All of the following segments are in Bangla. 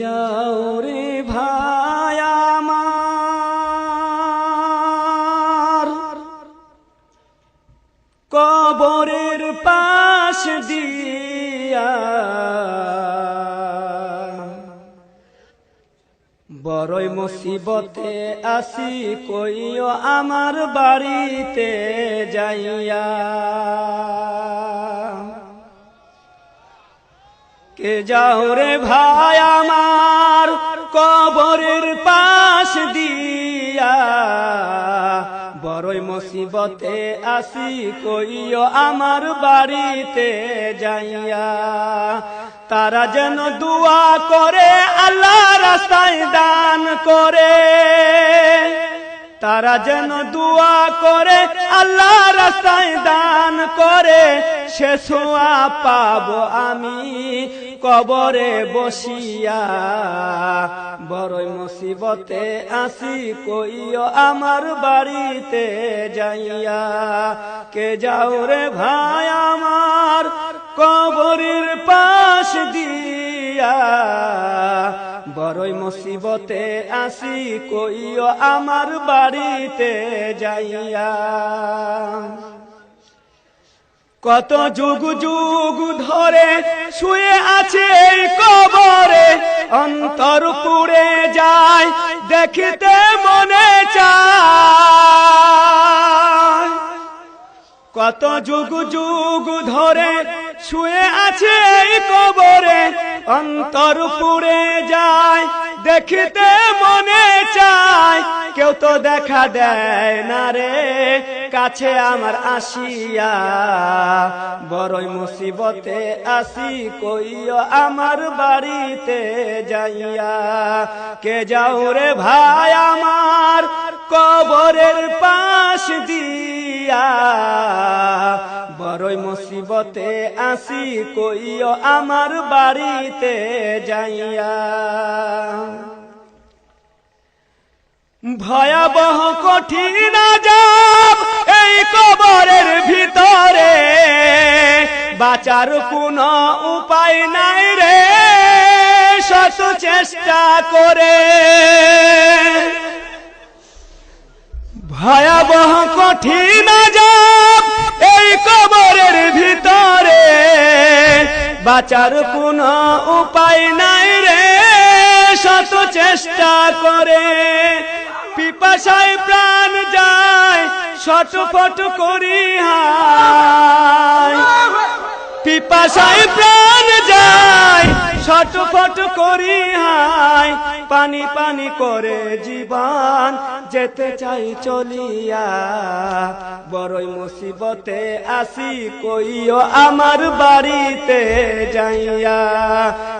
যাও রে ভাই আমার কবরের পাশ দিয়া, বড়ই মুসিবতে আসি কইও আমার বাড়িতে যাইয়া। কে যাও রে ভাই আমার কবরের পাশ দিয়া, বড়ই মুসিবতে আসি কইও আমার বাড়িতে যাইয়া। তারা যেন দুয়া করে আল্লাহ রাস্তায় দান করে, তারা যেন দুয়া করে আল্লাহ রাস্তায় দান করে, সে ছোঁয়া পাবো আমি কবরে বসিয়া। বড়ই মুসিবতে আসি কইও আমার বাড়িতে যাইয়া। কে যাও রে ভাই আমার কবরের পাশ দিয়া, বড়ই মুসিবতে আসি কইও আমার বাড়িতে যাইয়া। কত যুগ যুগ ধরে শুয়ে আছে এই কবরে, অন্তর পুড়ে যায় দেখিতে মনে চায়। কত যুগ যুগ ধরে শুয়ে আছে এই কবরে, অন্তর পুড়ে যায় দেখিতে মনে চায়। কেউ তো দেখা দেয় না রে কাছে আমার আসিয়া, বড়ই মুসিবতে আসি কইও আমার বাড়িতে যাইয়া। কে যাও রে ভাই আমার কবরের পাশ দিয়া, বড়ই মুসিবতে আসি কইও আমার বাড়িতে যাইয়া। ভয়াবহ কঠিন আযাব এই কবরের ভিতরে, বাঁচার কোনো উপায় নাই রে শত চেষ্টা করে। ভয়াবহ কঠিন আযাব এই কবরের ভিতরে, বাঁচার কোনো উপায় নাই রে শত চেষ্টা করে। পিপাসায় প্রাণ যায় ছটফট করি হায়, পিপাসায় প্রাণ যায় ছটফট করি হায়। পানি পানি করে জীবন যেতে চাই চলিয়া, বড়ই মুসিবতে আসি কইও আমার বাড়িতে যাইয়া।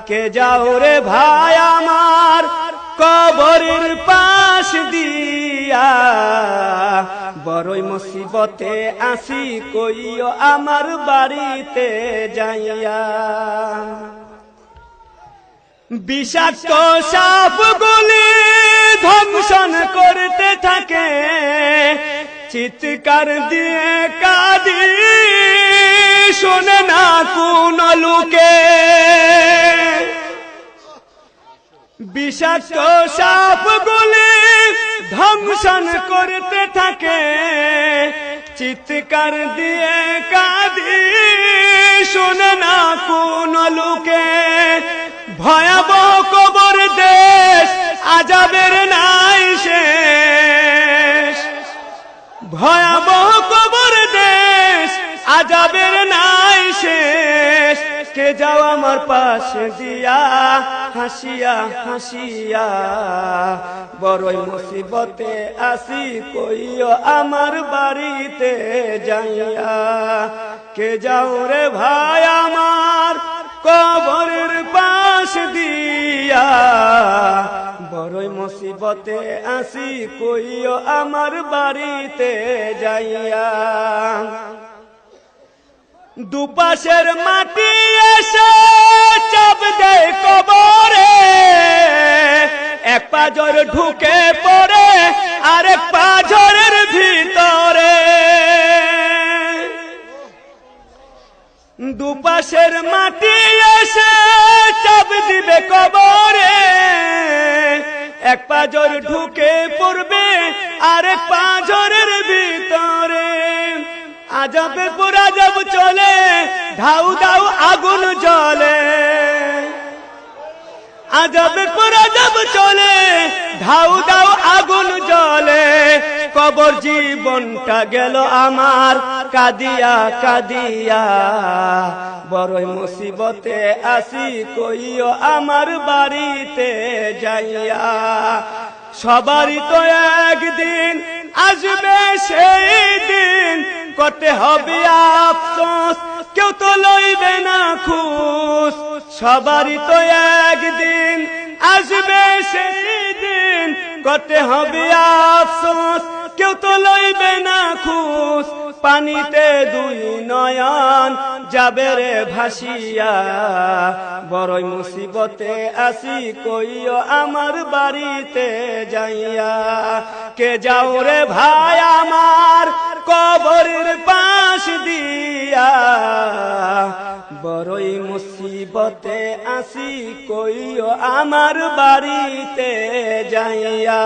কে যাও রে ভাই আমার কবরের পাশ দিয়া, বড়ই মুসিবতে আসি কইও আমার বাড়িতে যাইয়া। বিষাক্ত সাপগুলি ধ্বংসন করতে থাকে, চিৎকার দিয়ে কাঁদি শোনে না কোন লোকে। বিষাক্ত সাপগুলি ধ্বংসন করতে থাকে, চিৎকার দিয়ে কাঁদি শোনে না কোন লোকে। ভয়াবহ কবর দেশ আযাবের নাই শেষ, ভয়াবহ কবর দেশ আযাবের নাই শেষ। কে যাও আমার পাশে দিয়া হাসিয়া হাসিয়া, বড়ই মুসিবতে আসি কইও আমার বাড়িতে যাইয়া। কে যাও রে ভাই আমার কবরের পাশ দিয়া, বড়ই মুসিবতে আসি কইও আমার বাড়িতে যাইয়া। দুপাশের মাটি এসে চাপ দেয় কবরে, এক পাঁজর ঢুকে পড়ে আরেক পাঁজরের ভিতরে। দুপাশের মাটি এসে চাপ দিবে কবরে, এক পাঁজর ঢুকে পড়বে আরেক পাঁজরের ভিতরে আজাবের পর আজাব চলে ধাউ ধাউ আগুন জ্বলে আজাবের পর আজাব চলে ধাউ ধাউ আগুন জ্বলে কবর জীবনটা গেল আমার কাদিয়া কাদিয়া বড়ই মুসিবতে আসি কইও আমার বাড়িতে যাইয়া সবারই তো একদিন আসবে সেই দিন করতে হবে আফসোস কেউ তো লইবে না খুশ সবারই তো একদিন আসবে সেই দিন করতে হবে আফসোস কেউ তো লইবে না খুশ পানিতে দুই নয়ন যাবে রে ভাসিয়া বড়ই মুসিবতে আসি কইও আমার বাড়িতে যাইয়া কে যাও রে ভাই আমার কবরের পাশ দিয়া বড়ই মুসিবতে আসি কইও আমার বাড়িতে যাইয়া